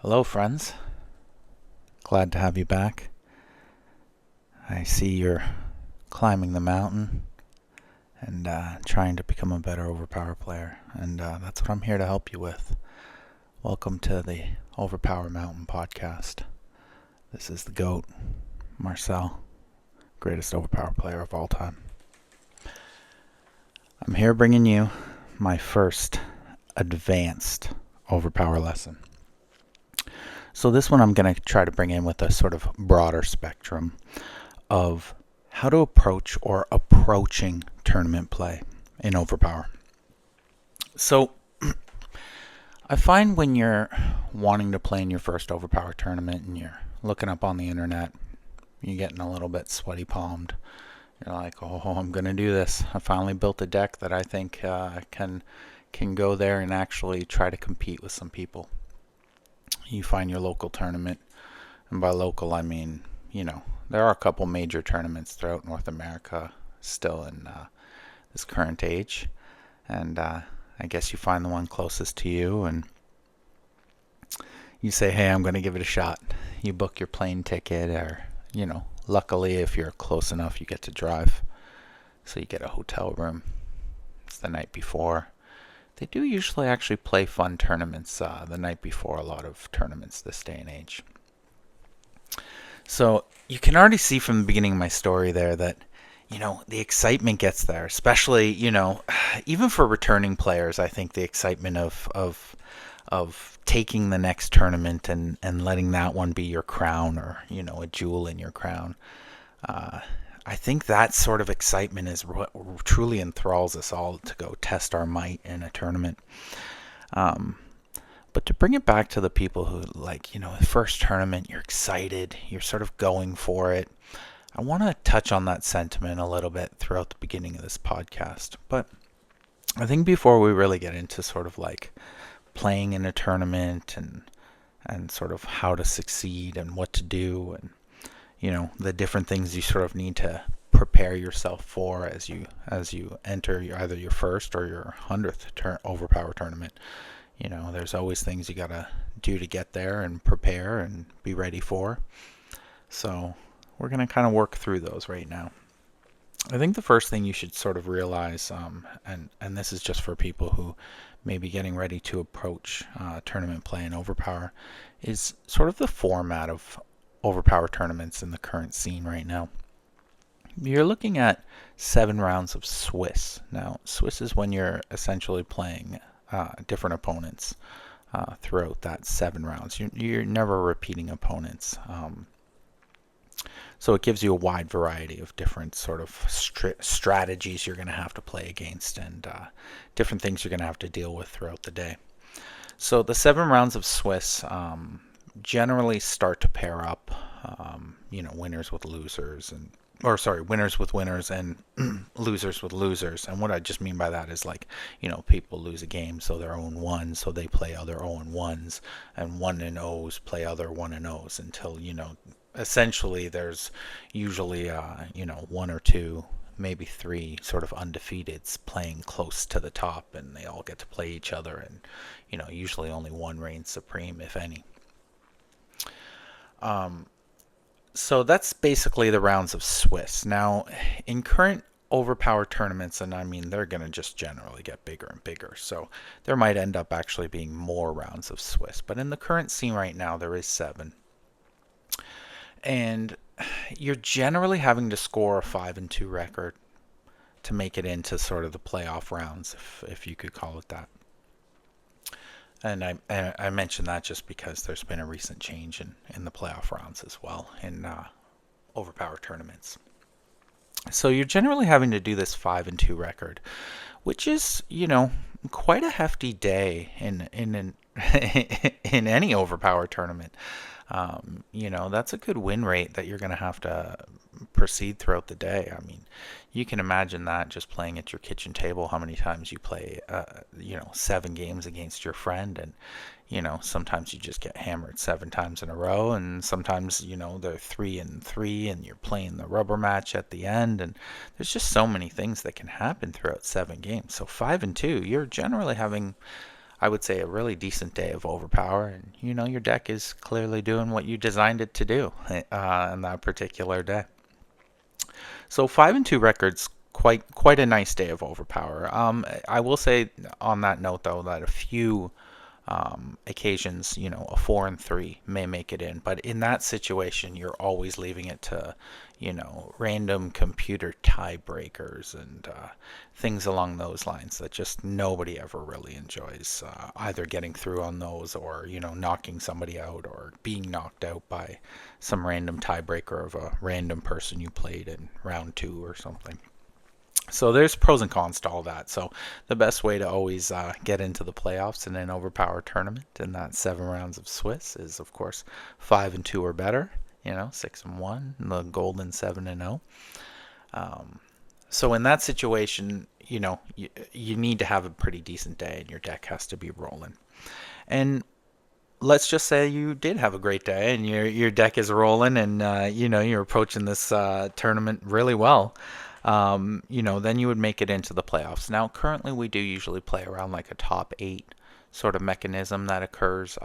Hello, friends. Glad to have you back. I see you're climbing the mountain and trying to become a better OverPower player, and that's what I'm here to help you with. Welcome to the OverPower Mountain podcast. This is the GOAT, Marcel, greatest OverPower player of all time. I'm here bringing you my first advanced OverPower lesson. So this one I'm going to try to bring in with a sort of broader spectrum of how to approach or approaching tournament play in OverPower. So I find when you're wanting to play in your first OverPower tournament and you're looking up on the internet, you're getting a little bit sweaty palmed. You're like, oh, I'm going to do this. I finally built a deck that I think can go there and actually try to compete with some people. You find your local tournament, and by local I mean, there are a couple major tournaments throughout North America still in this current age, and I guess you find the one closest to you and you say, hey, I'm going to give it a shot. You book your plane ticket, or luckily if you're close enough you get to drive, so you get a hotel room. It's the night before. They do usually actually play fun tournaments the night before a lot of tournaments this day and age. So you can already see from the beginning of my story there that, the excitement gets there, especially, even for returning players. I think the excitement of taking the next tournament and letting that one be your crown, or, a jewel in your crown. I think that sort of excitement is what truly enthralls us all to go test our might in a tournament. But to bring it back to the people who, the first tournament, you're excited, you're sort of going for it. I want to touch on that sentiment a little bit throughout the beginning of this podcast. But I think before we really get into sort of like playing in a tournament and sort of how to succeed and what to do, and the different things you sort of need to prepare yourself for as you enter either your first or your 100th OverPower tournament. There's always things you gotta do to get there and prepare and be ready for. So we're gonna kind of work through those right now. I think the first thing you should sort of realize, and this is just for people who may be getting ready to approach tournament play in OverPower, is sort of the format of OverPower tournaments in the current scene right now. You're looking at 7 rounds of Swiss. Now, Swiss is when you're essentially playing different opponents throughout that 7 rounds. You're never repeating opponents. So it gives you a wide variety of different sort of strategies you're going to have to play against, and different things you're going to have to deal with throughout the day. So the 7 rounds of Swiss generally start to pair up, winners with losers, winners with winners and losers with losers. And what I just mean by that is people lose a game, so they're 0-1, so they play other 0-1s, and 1-0s play other 1-0s until, essentially there's usually, 1 or 2, maybe 3 sort of undefeateds playing close to the top, and they all get to play each other, and, usually only one reigns supreme, if any. So that's basically the rounds of Swiss. Now, in current OverPower tournaments, and I mean they're going to just generally get bigger and bigger, so there might end up actually being more rounds of Swiss. But in the current scene right now, there is 7. And you're generally having to score a 5-2 record to make it into sort of the playoff rounds, if you could call it that. And I mention that just because there's been a recent change in the playoff rounds as well in OverPower tournaments. So you're generally having to do this 5-2 record, which is, quite a hefty day in in any OverPower tournament. That's a good win rate that you're going to have to proceed throughout the day. I mean, you can imagine that just playing at your kitchen table, how many times you play, 7 games against your friend, and, sometimes you just get hammered 7 times in a row, and sometimes, they're 3-3, and you're playing the rubber match at the end, and there's just so many things that can happen throughout 7 games. So 5-2, you're generally having I would say a really decent day of overpower, and your deck is clearly doing what you designed it to do on that particular day. So 5-2 records, quite a nice day of overpower. I will say on that note though that a few occasions, a 4-3 may make it in, but in that situation, you're always leaving it to, random computer tiebreakers and things along those lines that just nobody ever really enjoys, either getting through on those or, knocking somebody out or being knocked out by some random tiebreaker of a random person you played in round 2 or something. So there's pros and cons to all that. So the best way to always get into the playoffs in an overpower tournament in that 7 rounds of Swiss is, of course, 5-2 or better. 6-1, the golden 7-0. So in that situation, you need to have a pretty decent day, and your deck has to be rolling. And let's just say you did have a great day, and your deck is rolling, and you're approaching this tournament really well. Then you would make it into the playoffs. Now, currently, we do usually play around like a top 8 sort of mechanism that occurs.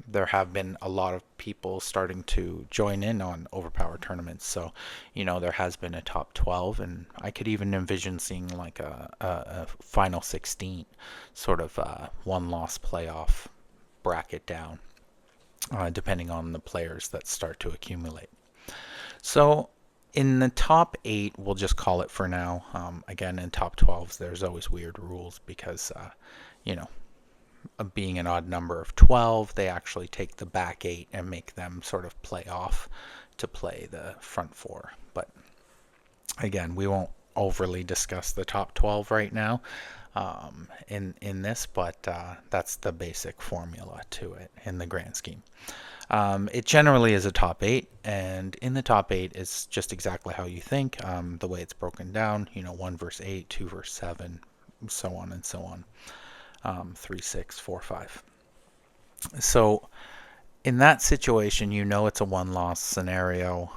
There have been a lot of people starting to join in on overpower tournaments, so there has been a top 12, and I could even envision seeing like a final 16 sort of one-loss playoff bracket down, depending on the players that start to accumulate. So in the top 8, we'll just call it for now. Again, in top 12s, there's always weird rules because, being an odd number of 12, they actually take the back 8 and make them sort of play off to play the front 4. But again, we won't overly discuss the top 12 right now in this, but that's the basic formula to it in the grand scheme. It generally is a top 8, and in the top 8 it's just exactly how you think, the way it's broken down, 1 versus 8, 2 versus 7, so on and so on, 3, 6, 4, 5. So in that situation, it's a one-loss scenario.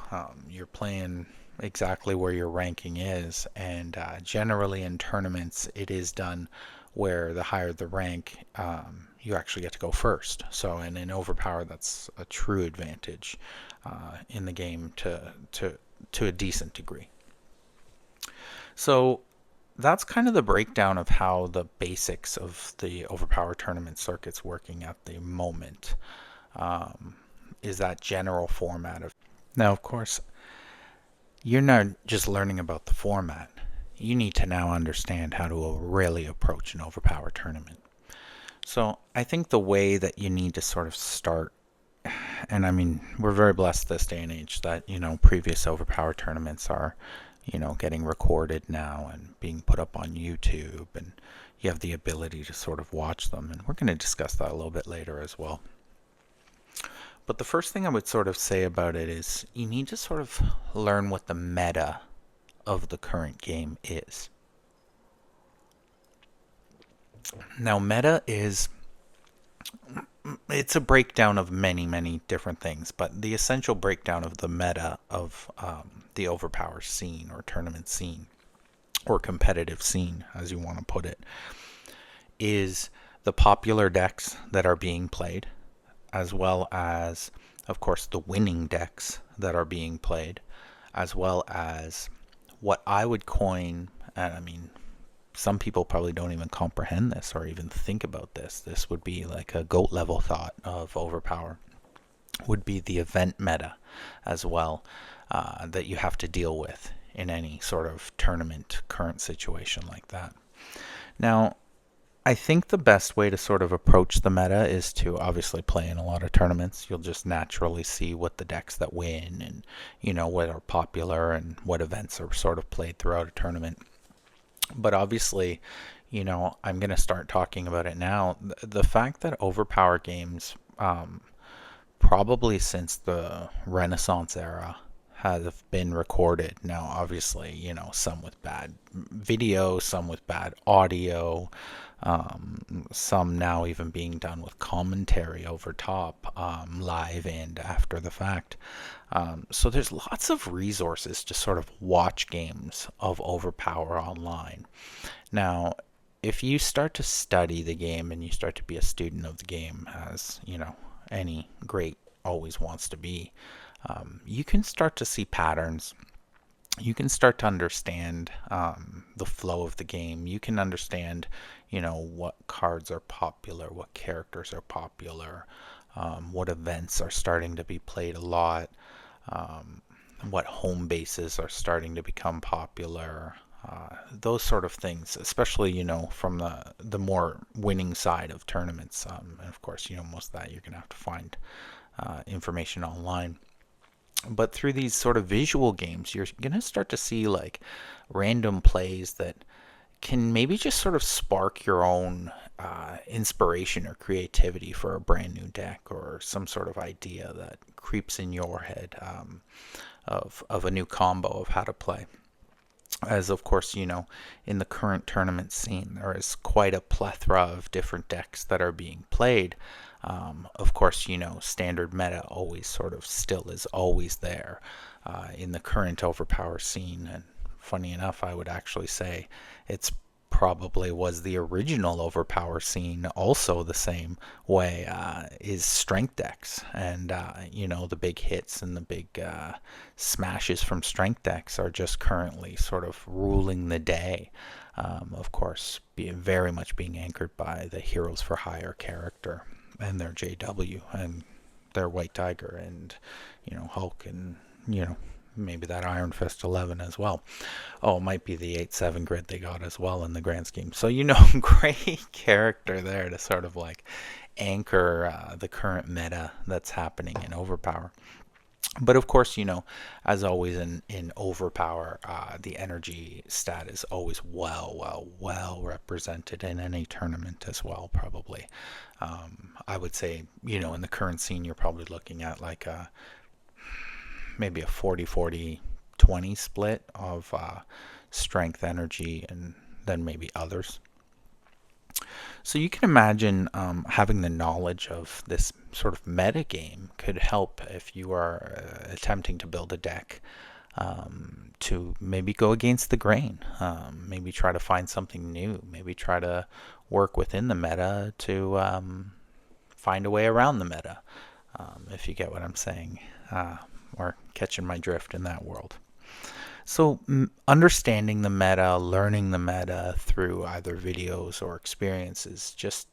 You're playing exactly where your ranking is, and generally in tournaments it is done where the higher the rank, you actually get to go first. So in overpower, that's a true advantage in the game to a decent degree. So that's kind of the breakdown of how the basics of the overpower tournament circuit's working at the moment. Is that general format of. Now, of course, you're not just learning about the format. You need to now understand how to really approach an overpower tournament. So I think the way that you need to sort of start, and I mean, we're very blessed this day and age that, previous overpower tournaments are, getting recorded now and being put up on YouTube, and you have the ability to sort of watch them. And we're going to discuss that a little bit later as well. But the first thing I would sort of say about it is you need to sort of learn what the meta of the current game is. Now, meta it's a breakdown of many different things, but the essential breakdown of the meta of the overpower scene or tournament scene or competitive scene, as you want to put it, is the popular decks that are being played, as well as, of course, the winning decks that are being played, as well as what I would coin, and I mean, some people probably don't even comprehend this or even think about this. This would be like a GOAT level thought of overpower, would be the event meta as well, that you have to deal with in any sort of tournament current situation like that. Now, I think the best way to sort of approach the meta is to obviously play in a lot of tournaments. You'll just naturally see what the decks that win and, what are popular and what events are sort of played throughout a tournament. But obviously, I'm going to start talking about it now. The fact that overpower games, probably since the Renaissance era, have been recorded. Now, obviously, some with bad video, some with bad audio, some now even being done with commentary over top, live and after the fact. So there's lots of resources to sort of watch games of overpower online. Now, if you start to study the game and you start to be a student of the game, as any great always wants to be, you can start to see patterns. You can start to understand the flow of the game. You can understand, what cards are popular, what characters are popular, what events are starting to be played a lot, um, what home bases are starting to become popular. Those sort of things, especially from the more winning side of tournaments. And of course, most of that you're gonna have to find information online. But through these sort of visual games, you're going to start to see like random plays that can maybe just sort of spark your own inspiration or creativity for a brand new deck, or some sort of idea that creeps in your head, of a new combo of how to play. As of course, in the current tournament scene, there is quite a plethora of different decks that are being played. Of course, standard meta always sort of still is always there in the current overpower scene. And funny enough, I would actually say it's probably was the original overpower scene also the same way, is strength decks. And the big hits and the big smashes from strength decks are just currently sort of ruling the day. Of course, very much being anchored by the Heroes for Hire character and their JW and their White Tiger and Hulk, and maybe that Iron Fist 11 as well. Oh, it might be the 8/7 grid they got as well in the grand scheme. So great character there to sort of like anchor the current meta that's happening in Overpower. But of course, as always in Overpower, the energy stat is always well represented in any tournament as well, probably. I would say, in the current scene, you're probably looking at like maybe a 40-40-20 split of strength, energy, and then maybe others. So you can imagine having the knowledge of this sort of meta game could help if you are attempting to build a deck to maybe go against the grain, maybe try to find something new, maybe try to work within the meta to find a way around the meta, if you get what I'm saying, or catching my drift in that world. So understanding the meta, learning the meta through either videos or experiences, just,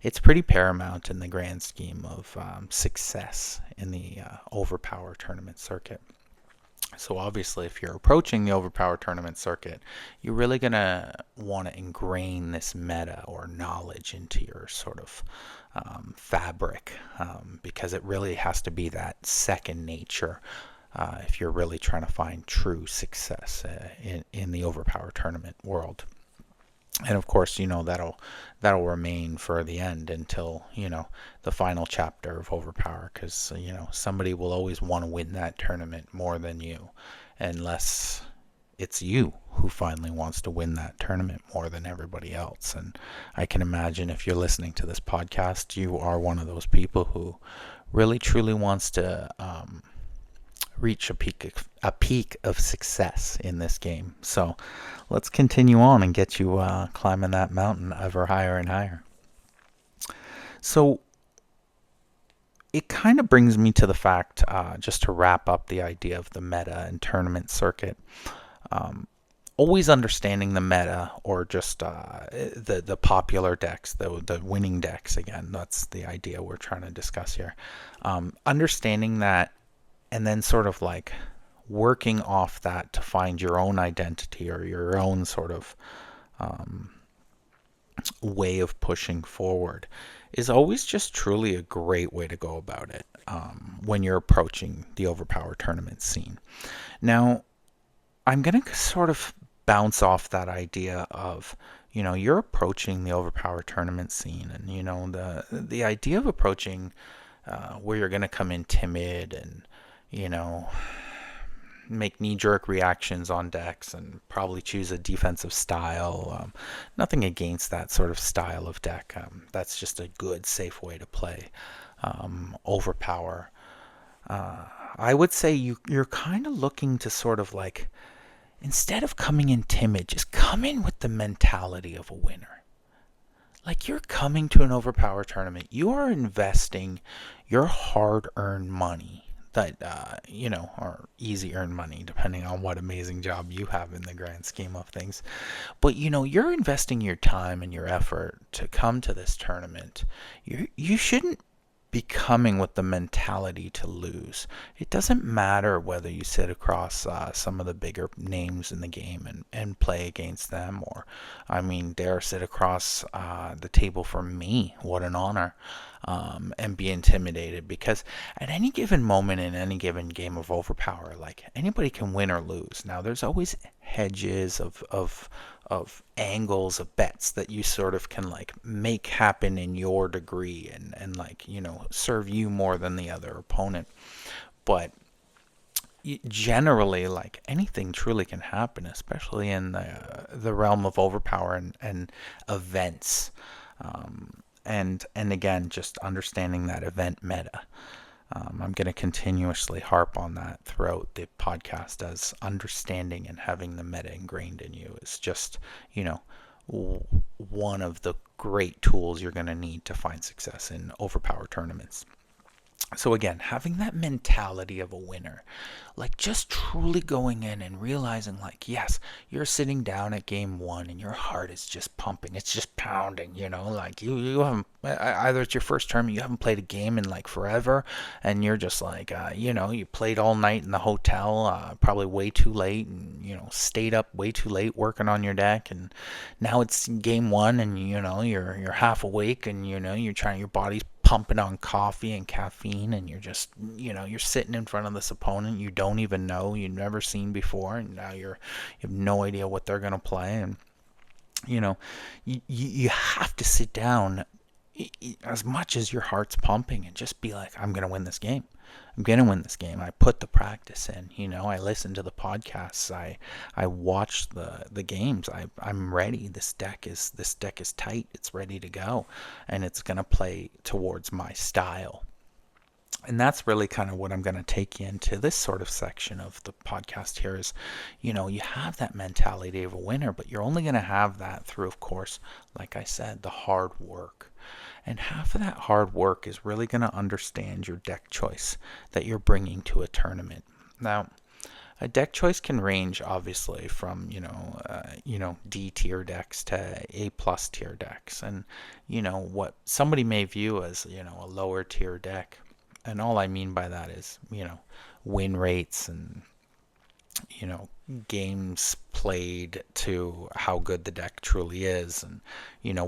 it's pretty paramount in the grand scheme of success in the Overpower tournament circuit. So obviously, if you're approaching the Overpower tournament circuit, you're really going to want to ingrain this meta or knowledge into your sort of fabric, because it really has to be that second nature if you're really trying to find true success in the Overpower tournament world. And of course, that'll remain for the end until the final chapter of Overpower, because somebody will always want to win that tournament more than you, unless it's you who finally wants to win that tournament more than everybody else. And I can imagine if you're listening to this podcast, you are one of those people who really truly wants to reach a peak of success in this game. So let's continue on and get you climbing that mountain ever higher and higher. So it kind of brings me to the fact, just to wrap up the idea of the meta and tournament circuit, always understanding the meta, or just the popular decks, the winning decks. Again, that's the idea we're trying to discuss here. Understanding that, and then sort of like working off that to find your own identity or your own sort of way of pushing forward, is always just truly a great way to go about it when you're approaching the Overpower tournament scene. Now, I'm going to sort of bounce off that idea of, you're approaching the Overpower tournament scene, and, the idea of approaching where you're going to come in timid and, make knee-jerk reactions on decks and probably choose a defensive style. Nothing against that sort of style of deck. That's just a good, safe way to play Overpower. I would say you're kind of looking to sort of like instead of coming in timid, just come in with the mentality of a winner. Like, you're coming to an Overpower tournament, you are investing your hard-earned money that or easy earned money, depending on what amazing job you have in the grand scheme of things. But you're investing your time and your effort to come to this tournament. You shouldn't be coming with the mentality to lose. It doesn't matter whether you sit across some of the bigger names in the game and play against them, or, I mean, dare sit across the table from me. What an honor. And be intimidated, because at any given moment in any given game of Overpower, like, anybody can win or lose. Now, there's always hedges of angles of bets that you sort of can, like, make happen in your degree, and like, serve you more than the other opponent. But generally, like, anything truly can happen, especially in the realm of Overpower and events. And again, just understanding that event meta. I'm going to continuously harp on that throughout the podcast, as understanding and having the meta ingrained in you is just, one of the great tools you're going to need to find success in Overpower tournaments. So again, having that mentality of a winner, like, just truly going in and realizing, like, yes, you're sitting down at game one and your heart is just pumping, it's just pounding, like, you haven't, either it's your first tournament, you haven't played a game in like forever, and you're just like, you played all night in the hotel, probably way too late, and stayed up way too late working on your deck, and now it's game one, and you're half awake, and you're trying, your body's pumping on coffee and caffeine, and you're just, you're sitting in front of this opponent you don't even know, you've never seen before, and now you have no idea what they're going to play. And you have to sit down, as much as your heart's pumping, and just be like, I'm going to win this game. I'm going to win this game. I put the practice in, I listen to the podcasts, I watch the games, I'm ready. This deck is tight, it's ready to go, and it's going to play towards my style. And that's really kind of what I'm going to take you into this sort of section of the podcast here is, you have that mentality of a winner, but you're only going to have that through, of course, like I said, the hard work. And half of that hard work is really going to understand your deck choice that you're bringing to a tournament. Now, a deck choice can range, obviously, from D tier decks to A plus tier decks, and what somebody may view as a lower tier deck. And all I mean by that is win rates and games played to how good the deck truly is, and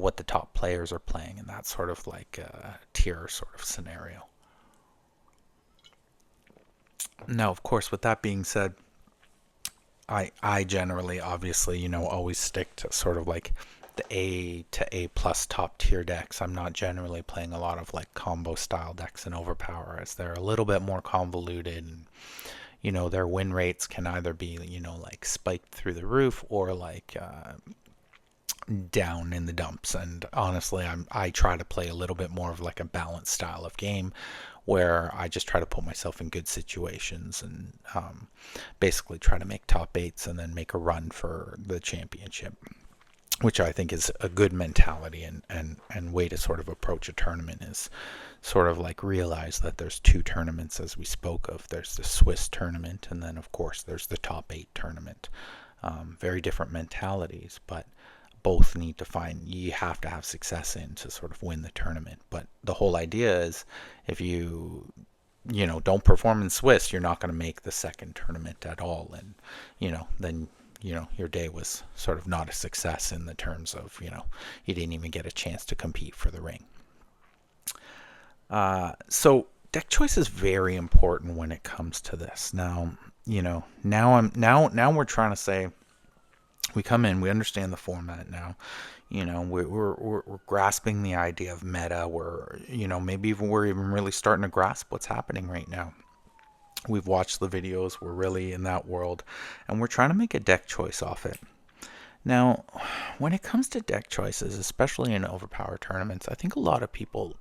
what the top players are playing, and that sort of like a tier sort of scenario. Now, of course, with that being said, I generally, obviously, always stick to sort of like the A to A plus top tier decks. I'm not generally playing a lot of like combo style decks in Overpower, as they're a little bit more convoluted, and their win rates can either be like spiked through the roof, or like down in the dumps. And honestly, I try to play a little bit more of like a balanced style of game, where I just try to put myself in good situations, and basically try to make top eights and then make a run for the championship, which I think is a good mentality and way to sort of approach a tournament. Is sort of like realize that there's two tournaments, as we spoke of. There's the Swiss tournament, and then of course there's the top 8 tournament. Very different mentalities, but both need to find, you have to have success in to sort of win the tournament. But the whole idea is, if you don't perform in Swiss, you're not going to make the second tournament at all, and then your day was sort of not a success in the terms of, you didn't even get a chance to compete for the ring. So deck choice is very important when it comes to this. Now, now we're trying to say, we come in, we understand the format now. We're grasping the idea of meta. Maybe we're even really starting to grasp what's happening right now. We've watched the videos, we're really in that world, and we're trying to make a deck choice off it. Now, when it comes to deck choices, especially in Overpower tournaments, I think a lot of people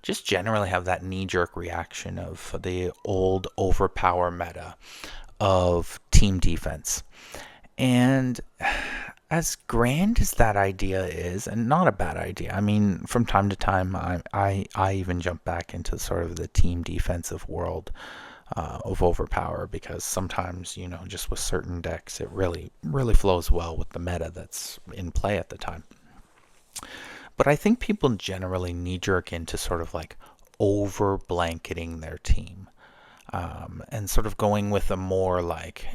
just generally have that knee-jerk reaction of the old Overpower meta of team defense. And as grand as that idea is, and not a bad idea, I mean, from time to time, I even jump back into sort of the team defensive world of Overpower, because sometimes, just with certain decks, it really flows well with the meta that's in play at the time. But I think people generally knee jerk into sort of like over blanketing their team. And sort of going with a more like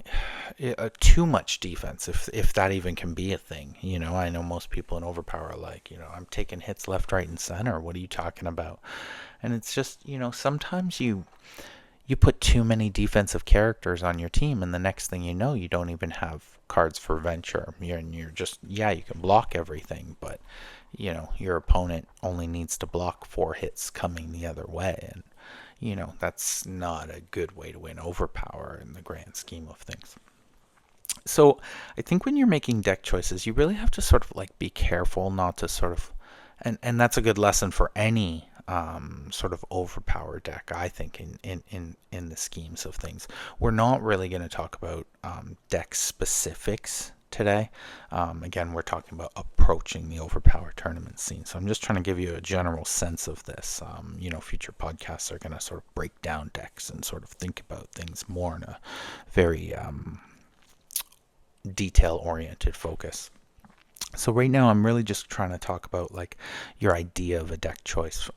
too much defense, if that even can be a thing. I know most people in Overpower are like, I'm taking hits left, right, and center. What are you talking about? And it's just, sometimes you put too many defensive characters on your team, and the next thing you know, you don't even have cards for venture. You're just, yeah, you can block everything, but your opponent only needs to block 4 hits coming the other way, and that's not a good way to win Overpower in the grand scheme of things. So I think when you're making deck choices, you really have to sort of like be careful not to sort of, and that's a good lesson for any sort of Overpower deck, I think, in the schemes of things. We're not really going to talk about deck specifics today. Again, we're talking about approaching the Overpower tournament scene. So I'm just trying to give you a general sense of this. Future podcasts are going to sort of break down decks and sort of think about things more in a very detail-oriented focus. So right now I'm really just trying to talk about like your idea of a deck choice.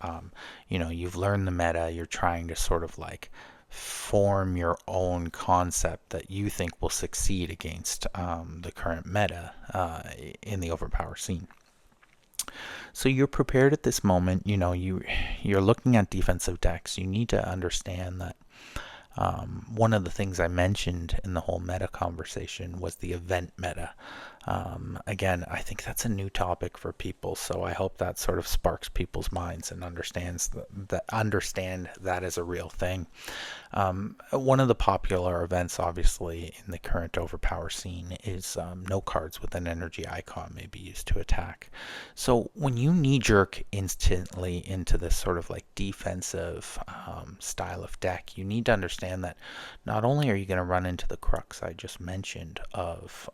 You've learned the meta, you're trying to sort of like form your own concept that you think will succeed against the current meta in the Overpower scene. So you're prepared at this moment. You're looking at defensive decks. You need to understand that one of the things I mentioned in the whole meta conversation was the event meta. Again, I think that's a new topic for people, so I hope that sort of sparks people's minds and understand that as a real thing. One of the popular events, obviously, in the current Overpower scene is no cards with an energy icon may be used to attack. So when you knee-jerk instantly into this sort of like defensive style of deck, you need to understand that not only are you going to run into the crux I just mentioned of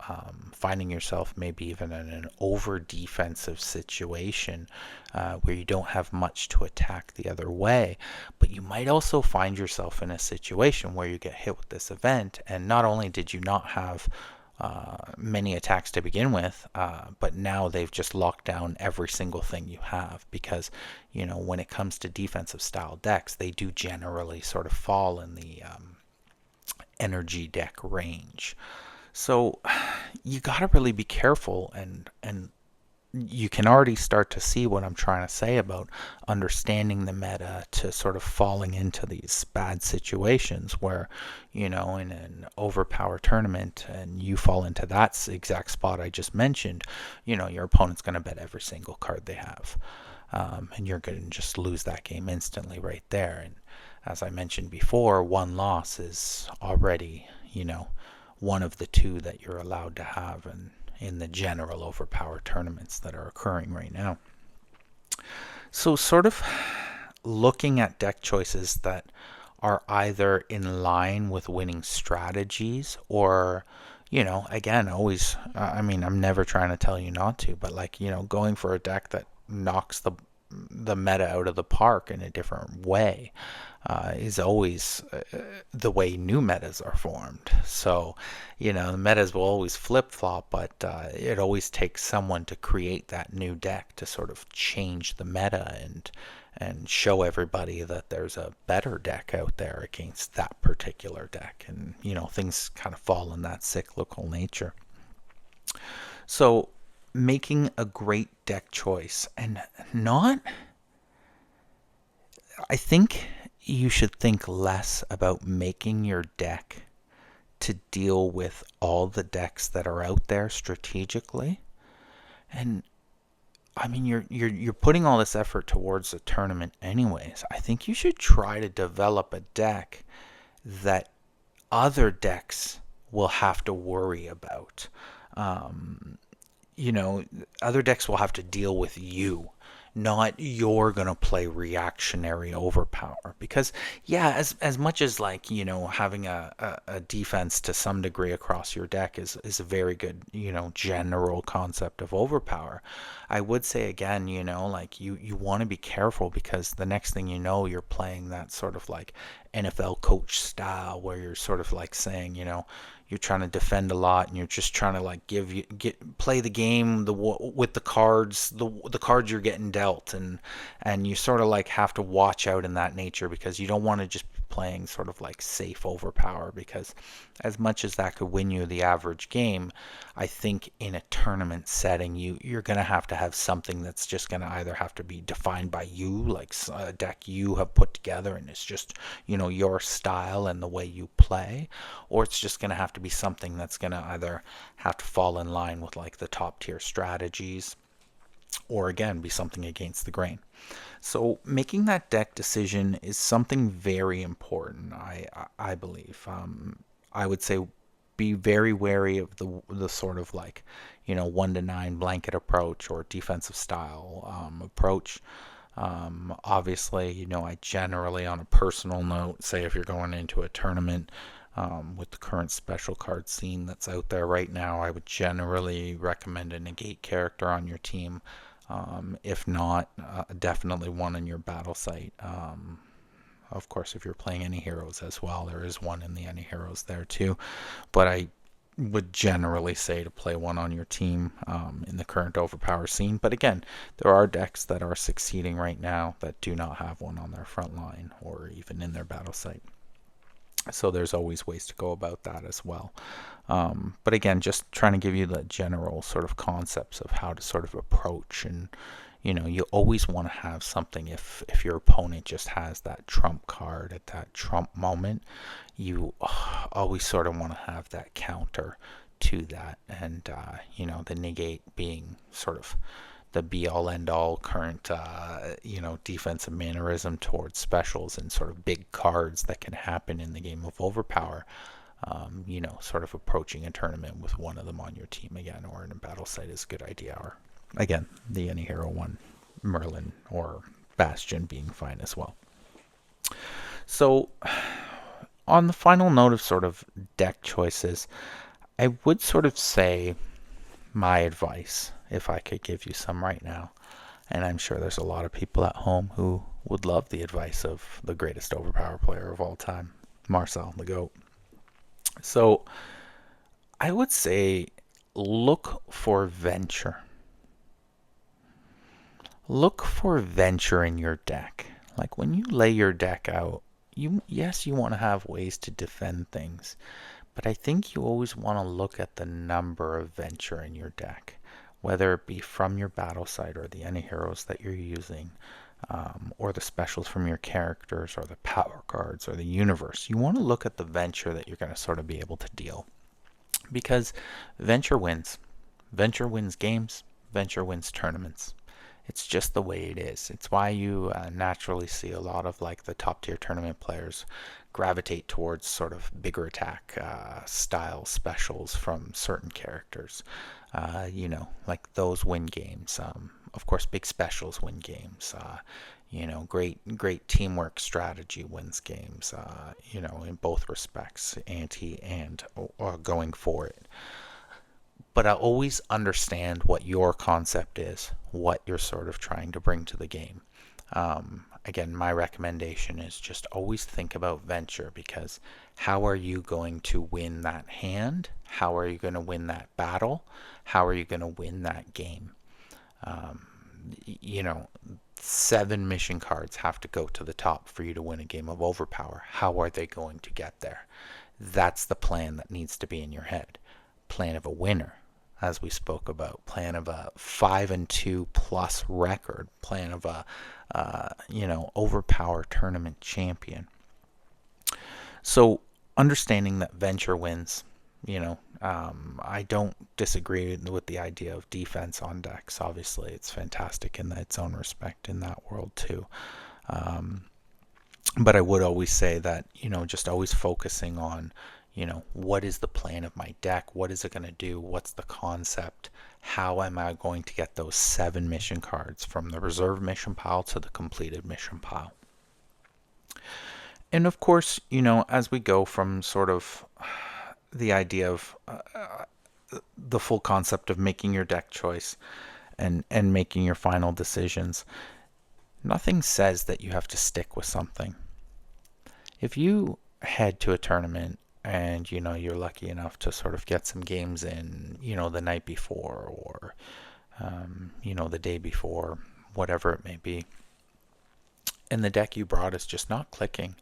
finding yourself maybe even in an over-defensive situation where you don't have much to attack the other way, but you might also find yourself in a situation where you get hit with this event, and not only did you not have many attacks to begin with, but now they've just locked down every single thing you have, because when it comes to defensive style decks, they do generally sort of fall in the energy deck range. So you got to really be careful, and you can already start to see what I'm trying to say about understanding the meta to sort of falling into these bad situations where, in an Overpower tournament and you fall into that exact spot I just mentioned, your opponent's going to bet every single card they have. And you're going to just lose that game instantly right there. And as I mentioned before, one loss is already, one of the 2 that you're allowed to have in the general Overpower tournaments that are occurring right now. So sort of looking at deck choices that are either in line with winning strategies or, again, always, I'm never trying to tell you not to, but like, going for a deck that knocks the meta out of the park in a different way is always the way new metas are formed. So, the metas will always flip-flop, but it always takes someone to create that new deck to sort of change the meta and show everybody that there's a better deck out there against that particular deck. And, things kind of fall in that cyclical nature. So making a great deck choice, and I think you should think less about making your deck to deal with all the decks that are out there strategically. And you're putting all this effort towards a tournament anyways. I think you should try to develop a deck that other decks will have to worry about. Other decks will have to deal with you not you're going to play reactionary overpower. Because, yeah, as much as like, having a defense to some degree across your deck is a very good, general concept of overpower. I would say again, like you want to be careful because the next thing you know, you're playing that sort of like NFL coach style where you're sort of like saying, you're trying to defend a lot and you're just trying to like play the game with the cards, the cards you're getting dealt, and you sort of like have to watch out in that nature because you don't want to just be playing sort of like safe overpower, because as much as that could win you the average game, I think in a tournament setting you're going to have something that's just going to either have to be defined by you, like a deck you have put together and it's just, your style and the way you play, or it's just going to have to be something that's going to either have to fall in line with like the top tier strategies, or again be something against the grain. So making that deck decision is something very important. I believe. I would say be very wary of the sort of like 1 to 9 blanket approach or defensive style approach. Obviously, I generally, on a personal note, say if you're going into a tournament with the current special card scene that's out there right now, I would generally recommend a negate character on your team. If not, definitely one in your battle site. Of course, if you're playing any heroes as well, there is one in the any heroes there too. But I would generally say to play one on your team in the current overpower scene. But again, there are decks that are succeeding right now that do not have one on their front line or even in their battle site. So there's always ways to go about that as well. But again, just trying to give you the general sort of concepts of how to sort of approach, and you always want to have something. If your opponent just has that trump card at that trump moment, you always sort of want to have that counter to that, and the negate being sort of the be all end all current defensive mannerism towards specials and sort of big cards that can happen in the game of overpower. Sort of approaching a tournament with one of them on your team again, or in a battle site is a good idea. Or again, the any hero one, Merlin or Bastion being fine as well. So on the final note of sort of deck choices, I would sort of say my advice, if I could give you some right now, and I'm sure there's a lot of people at home who would love the advice of the greatest overpower player of all time, Marcel the GOAT. So I would say look for venture. Look for venture in your deck. Like when you lay your deck out, you want to have ways to defend things, but I think you always want to look at the number of venture in your deck, whether it be from your battle site or the any heroes that you're using, or the specials from your characters or the power cards or the universe. You want to look at the venture that you're going to sort of be able to deal, because venture wins. Venture wins games. Venture wins tournaments. It's just the way it is. It's why you naturally see a lot of like the top tier tournament players gravitate towards sort of bigger attack style specials from certain characters. Like those win games. Of course, big specials win games. Great teamwork strategy wins games. In both respects, anti and going for it. But I always understand what your concept is, what you're sort of trying to bring to the game. Again, my recommendation is just always think about venture, because how are you going to win that hand? How are you going to win that battle? How are you going to win that game? 7 mission cards have to go to the top for you to win a game of overpower. How are they going to get there? That's the plan that needs to be in your head. Plan of a winner, as we spoke about. Plan of a 5-2 plus record. Plan of a overpower tournament champion. So understanding that venture wins. I don't disagree with the idea of defense on decks. Obviously, it's fantastic in its own respect in that world too. But I would always say that, just always focusing on, what is the plan of my deck? What is it going to do? What's the concept? How am I going to get those 7 mission cards from the reserve mission pile to the completed mission pile? And of course, as we go from sort of the idea of the full concept of making your deck choice and making your final decisions, nothing says that you have to stick with something. If you head to a tournament and you're lucky enough to sort of get some games in, the night before or the day before, whatever it may be, and the deck you brought is just not clicking,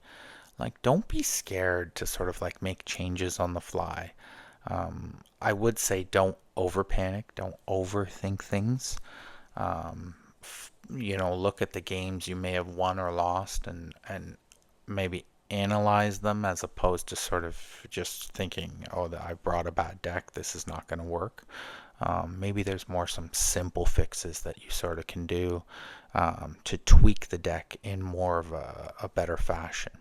like, don't be scared to sort of like make changes on the fly. I would say don't over panic, don't overthink things. Look at the games you may have won or lost and maybe analyze them as opposed to sort of just thinking, oh, I brought a bad deck, this is not going to work. Maybe there's some simple fixes that you sort of can do to tweak the deck in more of a better fashion.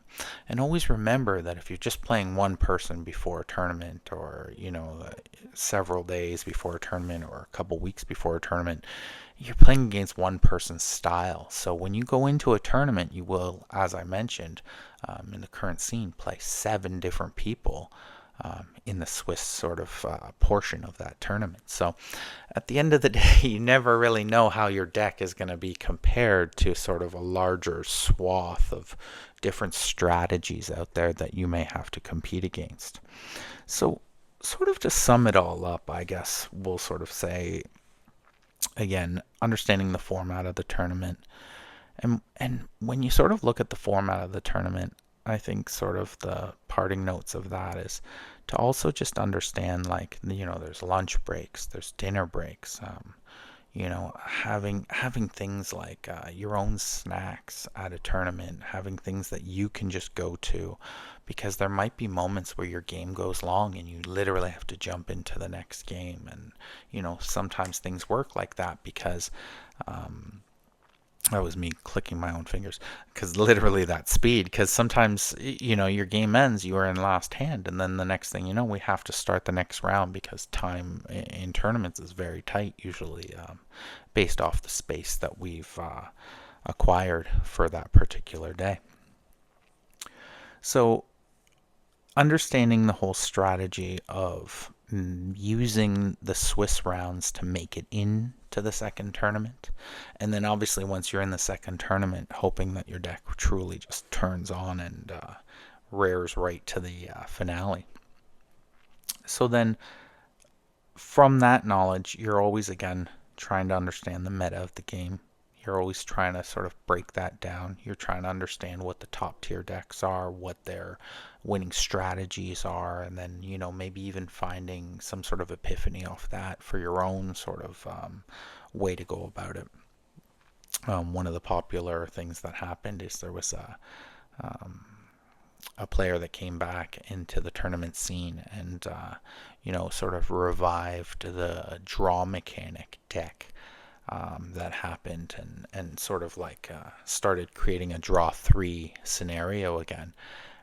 And always remember that if you're just playing one person before a tournament, or several days before a tournament, or a couple weeks before a tournament, you're playing against one person's style. So when you go into a tournament, you will, as I mentioned, in the current scene, play 7 different people in the Swiss sort of portion of that tournament. So at the end of the day, you never really know how your deck is going to be compared to sort of a larger swath of different strategies out there that you may have to compete against. So sort of to sum it all up, I guess we'll sort of say, again, understanding the format of the tournament. And when you sort of look at the format of the tournament, I think sort of the parting notes of that is to also just understand, like, there's lunch breaks, there's dinner breaks, having things like your own snacks at a tournament, having things that you can just go to, because there might be moments where your game goes long and you literally have to jump into the next game. And sometimes things work like that because that was me clicking my own fingers, because literally that speed, because sometimes your game ends, you are in last hand, and then the next thing you know, we have to start the next round because time in tournaments is very tight usually, based off the space that we've acquired for that particular day. So understanding the whole strategy of using the Swiss rounds to make it into the second tournament, and then obviously once you're in the second tournament, hoping that your deck truly just turns on and rears right to the finale. So then from that knowledge, you're always again trying to understand the meta of the game. You're always trying to sort of break that down. You're trying to understand what the top tier decks are, what their winning strategies are, and then, maybe even finding some sort of epiphany off that for your own sort of way to go about it. One of the popular things that happened is there was a player that came back into the tournament scene and, sort of revived the draw mechanic deck. That happened and sort of like started creating a draw 3 scenario again.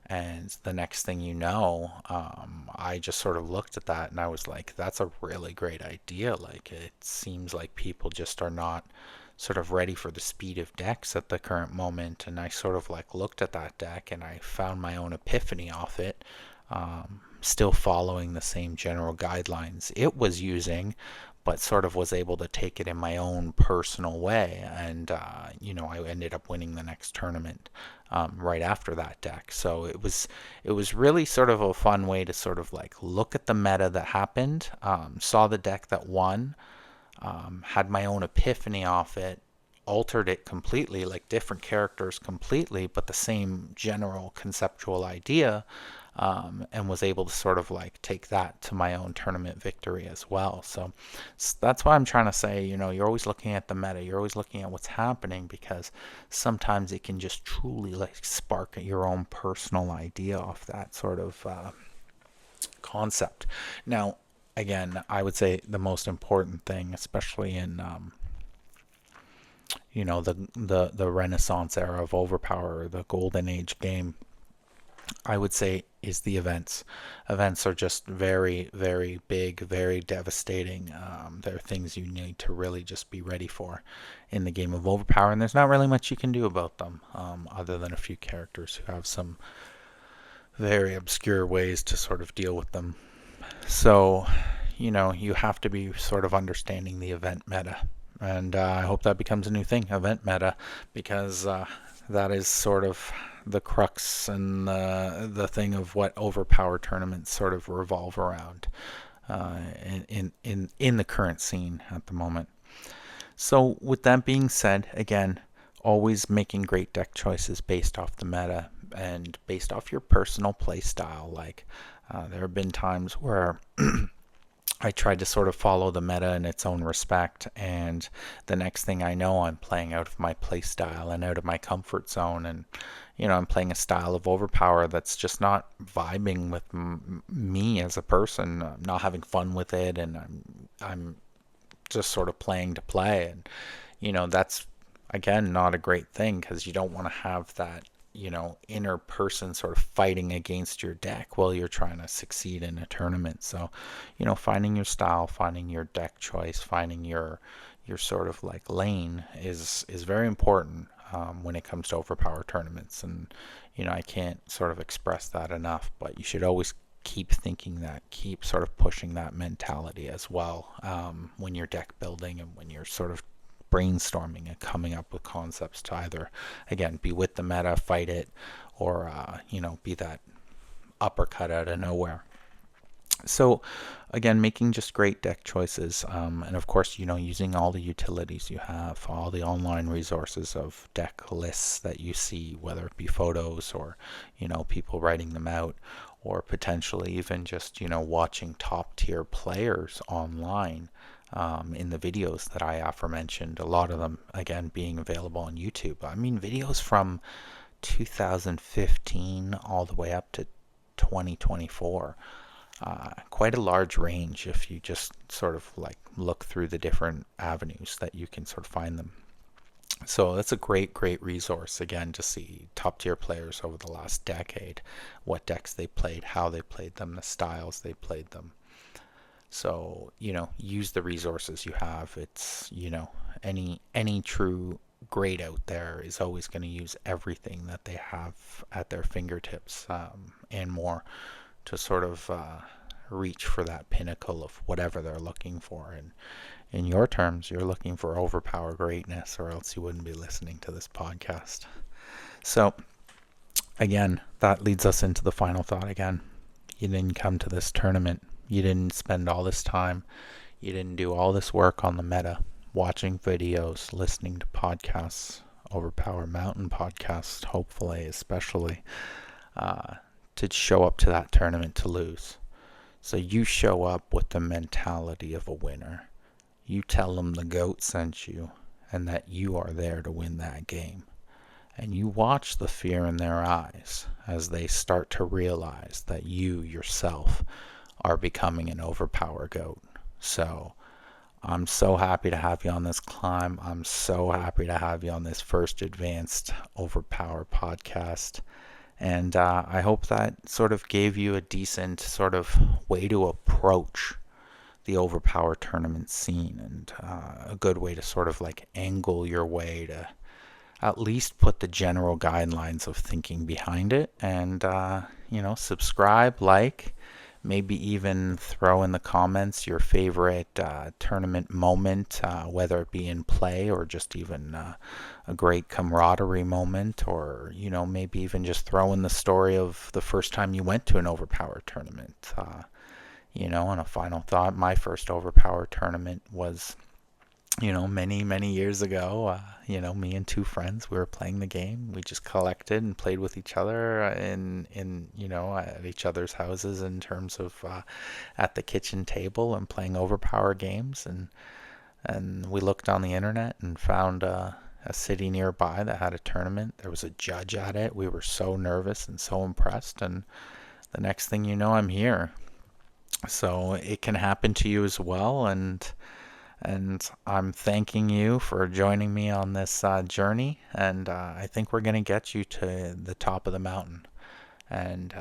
And the next thing you know, I just sort of looked at that and I was like, that's a really great idea. Like, it seems like people just are not sort of ready for the speed of decks at the current moment. And I sort of like looked at that deck and I found my own epiphany off it. Still following the same general guidelines it was using, but sort of was able to take it in my own personal way. And, I ended up winning the next tournament right after that deck. So it was really sort of a fun way to sort of like look at the meta that happened, saw the deck that won, had my own epiphany off it, altered it completely, like different characters completely, but the same general conceptual idea, and was able to sort of like take that to my own tournament victory as well. So that's why I'm trying to say, you're always looking at the meta, you're always looking at what's happening, because sometimes it can just truly like spark your own personal idea off that sort of concept. Now, again, I would say the most important thing, especially in the Renaissance era of OverPower, the golden age game, I would say is the events. Events are just very, very big, very devastating. They're things you need to really just be ready for in the game of Overpower, and there's not really much you can do about them other than a few characters who have some very obscure ways to sort of deal with them. So, you have to be sort of understanding the event meta. And I hope that becomes a new thing, event meta, because that is sort of the crux and the thing of what overpower tournaments sort of revolve around in the current scene at the moment. So, with that being said, again, always making great deck choices based off the meta and based off your personal play style. Like, there have been times where I tried to sort of follow the meta in its own respect, and the next thing I know, I'm playing out of my play style and out of my comfort zone, and I'm playing a style of overpower that's just not vibing with me as a person. I'm not having fun with it, and I'm just sort of playing to play, and that's again not a great thing because you don't want to have that inner person sort of fighting against your deck while you're trying to succeed in a tournament. So finding your style, finding your deck choice, finding your sort of like lane is very important when it comes to overpower tournaments. And I can't sort of express that enough, but you should always keep thinking that, keep sort of pushing that mentality as well when you're deck building and when you're sort of brainstorming and coming up with concepts to either, again, be with the meta, fight it, or, be that uppercut out of nowhere. So, again, making just great deck choices, and of course, using all the utilities you have, all the online resources of deck lists that you see, whether it be photos or, people writing them out, or potentially even just, watching top tier players online in the videos that I aforementioned, a lot of them, again, being available on YouTube. I mean, videos from 2015 all the way up to 2024. Quite a large range if you just sort of like look through the different avenues that you can sort of find them. So that's a great, great resource again to see top tier players over the last decade, what decks they played, how they played them, the styles they played them. So use the resources you have. It's any true great out there is always going to use everything that they have at their fingertips and more to sort of reach for that pinnacle of whatever they're looking for. And in your terms, you're looking for overpower greatness, or else you wouldn't be listening to this podcast. So, again, that leads us into the final thought again. You didn't come to this tournament. You didn't spend all this time. You didn't do all this work on the meta, watching videos, listening to podcasts, OverPower Mountain podcast, hopefully, especially, to show up to that tournament to lose. So you show up with the mentality of a winner. You tell them the GOAT sent you and that you are there to win that game. And you watch the fear in their eyes as they start to realize that you yourself are becoming an overpower GOAT. So I'm so happy to have you on this climb. I'm so happy to have you on this first advanced overpower podcast. And I hope that sort of gave you a decent sort of way to approach the overpower tournament scene, and a good way to sort of like angle your way to at least put the general guidelines of thinking behind it. And subscribe, like, maybe even throw in the comments your favorite tournament moment, whether it be in play or just even a great camaraderie moment, or maybe even just throw in the story of the first time you went to an overpower tournament. And a final thought, my first overpower tournament was many, many years ago. Me and two friends, we were playing the game. We just collected and played with each other in at each other's houses in terms of at the kitchen table and playing overpower games. And we looked on the internet and found a city nearby that had a tournament. There was a judge at it. We were so nervous and so impressed. And the next thing you know, I'm here. So it can happen to you as well. And I'm thanking you for joining me on this journey, and I think we're going to get you to the top of the mountain. And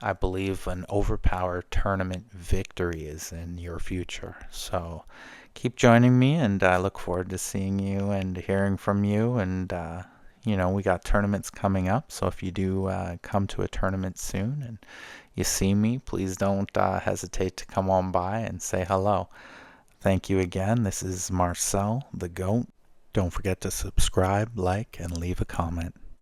I believe an OverPower tournament victory is in your future. So keep joining me, and I look forward to seeing you and hearing from you. And we got tournaments coming up, so if you do come to a tournament soon and you see me, please don't hesitate to come on by and say hello. Thank you again. This is Marcel the GOAT. Don't forget to subscribe, like, and leave a comment.